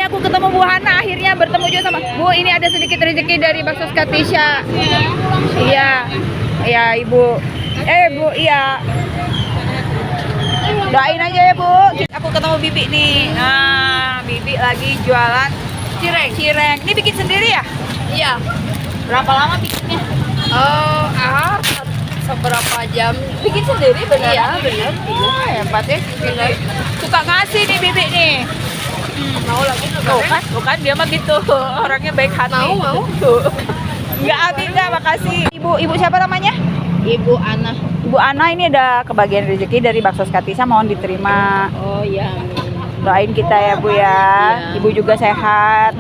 aku ketemu Bu Hana, akhirnya bertemu juga sama Bu. Ini ada sedikit rezeki dari Bakso Katisha. Iya, iya Ibu. Bu, iya. Doain aja ya Bu. Aku ketemu Bibi nih. Nah, Bibi lagi jualan cireng. Ini bikin sendiri ya? Iya. Berapa lama bikinnya? Seberapa jam? Bikin sendiri bener? Iya, bener. Hebat ya. Bener. Suka ngasih nih Bibi nih. Mau lagi Tuh kan dia mah gitu. Orangnya baik hati. Mau. Tuh. Enggak habis dah, makasih. Ibu siapa namanya? Ibu Ana. Ibu Ana, ini ada kebagian rezeki dari Bakso Katisha, mohon diterima. Oh iya. Doain kita ya Bu ya. Iya. Ibu juga sehat.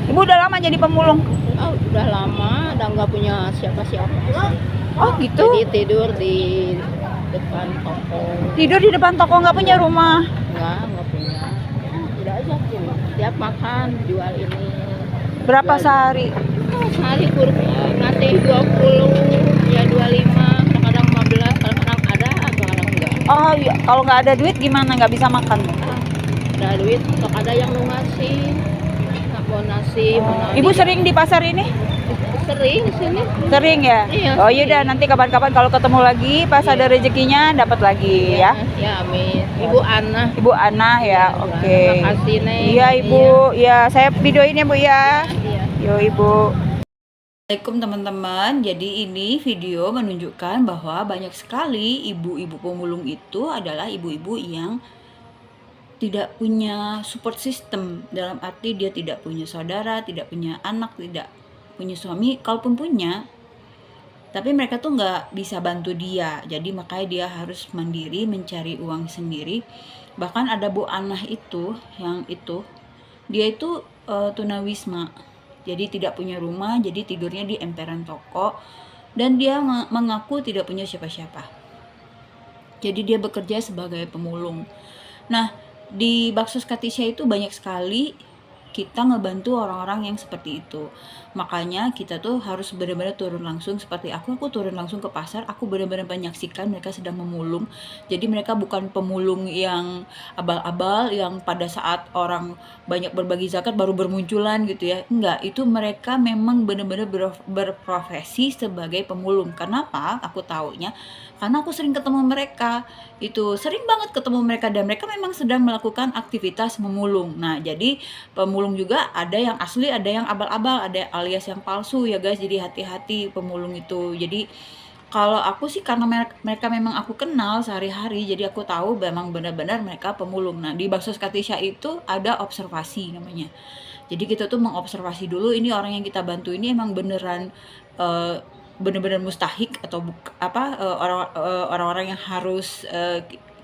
Ibu udah lama jadi pemulung? Oh, udah lama, udah nggak punya siapa-siapa. Oh gitu. Jadi tidur di depan toko. Tidur di depan toko, nggak punya rumah? Nggak punya. Tidak aja tuh. Tiap makan jual ini. Berapa Jual. sehari? Sehari ngasih 20, ya 25, kadang-kadang 15, kadang-kadang ada, kadang-kadang enggak. Oh iya, kalau nggak ada duit gimana? Nggak bisa makan? Ada duit, sok ada yang mau ngasih. Nggak mau nasi, Ibu sering di pasar ini? sering di sini. Sering ya? Iya, Oh sering. yaudah, nanti kapan-kapan kalau ketemu lagi pas Iya. ada rezekinya dapat lagi ya. Ya, amin. Ibu Ana. Ibu Ana ya, oke. Terima kasih, Neng. Iya Ibu, ya saya videoin ya Bu ya. Iya. Yo Ibu. Assalamualaikum teman-teman. Jadi ini video menunjukkan bahwa banyak sekali ibu-ibu pemulung itu adalah ibu-ibu yang tidak punya support system, dalam arti dia tidak punya saudara, tidak punya anak, tidak punya suami, kalaupun punya, tapi mereka tuh nggak bisa bantu dia. Jadi makanya dia harus mandiri mencari uang sendiri. Bahkan ada Bu Anah itu, yang itu dia itu tunawisma, jadi tidak punya rumah, jadi tidurnya di emperan toko, dan dia mengaku tidak punya siapa-siapa. Jadi dia bekerja sebagai pemulung. Nah, di Bakso Katisha itu banyak sekali kita ngebantu orang-orang yang seperti itu. Makanya kita tuh harus benar-benar turun langsung. Seperti aku turun langsung ke pasar, aku benar-benar menyaksikan mereka sedang memulung. Jadi mereka bukan pemulung yang abal-abal, yang pada saat orang banyak berbagi zakat baru bermunculan gitu ya. Enggak, itu mereka memang benar-benar berprofesi sebagai pemulung. Kenapa? Aku taunya karena aku sering ketemu mereka. Itu sering banget ketemu mereka, dan mereka memang sedang melakukan aktivitas memulung. Nah, jadi pemulung juga ada yang asli, ada yang abal-abal, ada alias yang palsu ya guys. Jadi hati-hati pemulung itu. Jadi kalau aku sih karena mereka memang aku kenal sehari-hari, jadi aku tahu memang benar-benar mereka pemulung. Nah, di Bakso Katisha itu ada observasi namanya. Jadi kita tuh mengobservasi dulu ini orang yang kita bantu ini emang beneran benar-benar mustahik atau orang-orang yang harus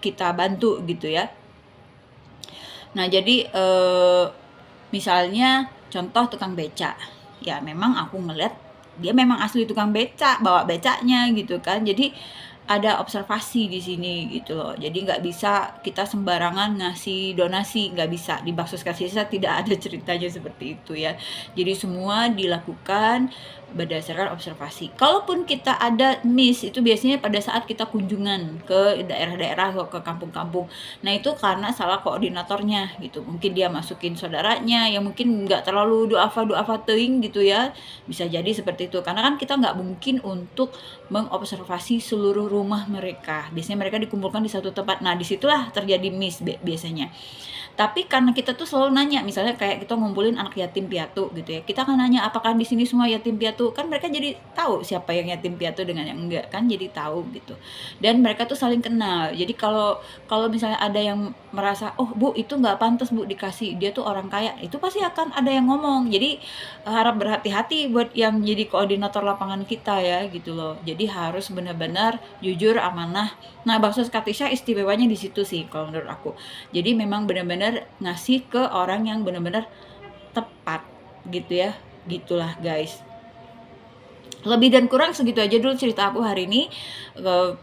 kita bantu gitu ya. Nah, jadi misalnya contoh tukang beca, ya memang aku ngeliat dia memang asli tukang beca, bawa becanya gitu kan. Jadi ada observasi di sini gitu loh. Jadi nggak bisa kita sembarangan ngasih donasi, nggak bisa. Di Bakso Katisha tidak ada ceritanya seperti itu ya. Jadi semua dilakukan berdasarkan observasi. Kalaupun kita ada miss, itu biasanya pada saat kita kunjungan ke daerah-daerah atau ke kampung-kampung. Nah, itu karena salah koordinatornya gitu. Mungkin dia masukin saudaranya yang mungkin nggak terlalu duafa teuing gitu ya. Bisa jadi seperti itu. Karena kan kita nggak mungkin untuk mengobservasi seluruh rumah mereka. Biasanya mereka dikumpulkan di satu tempat. Nah, disitulah terjadi miss biasanya. Tapi karena kita tuh selalu nanya, misalnya kayak kita ngumpulin anak yatim piatu gitu ya, kita kan nanya apakah di sini semua yatim piatu, kan mereka jadi tahu siapa yang yatim piatu dengan yang enggak, kan jadi tahu gitu. Dan mereka tuh saling kenal. Jadi kalau misalnya ada yang merasa, oh Bu itu nggak pantas Bu dikasih, dia tuh orang kaya, itu pasti akan ada yang ngomong. Jadi harap berhati-hati buat yang jadi koordinator lapangan kita ya gitu loh. Jadi harus benar-benar jujur, amanah. Nah, Bakso Katisha istimewanya di situ sih kalau menurut aku. Jadi memang benar-benar ngasih ke orang yang benar-benar tepat gitu ya. Gitulah guys. Lebih dan kurang segitu aja dulu cerita aku hari ini.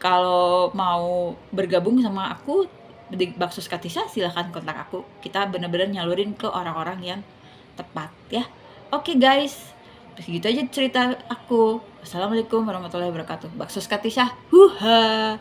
Kalau mau bergabung sama aku di Bakso Katisha, silahkan kontak aku. Kita benar-benar nyalurin ke orang-orang yang tepat ya. Oke guys, segitu aja cerita aku. Assalamualaikum warahmatullahi wabarakatuh. Bakso Katisha, huha.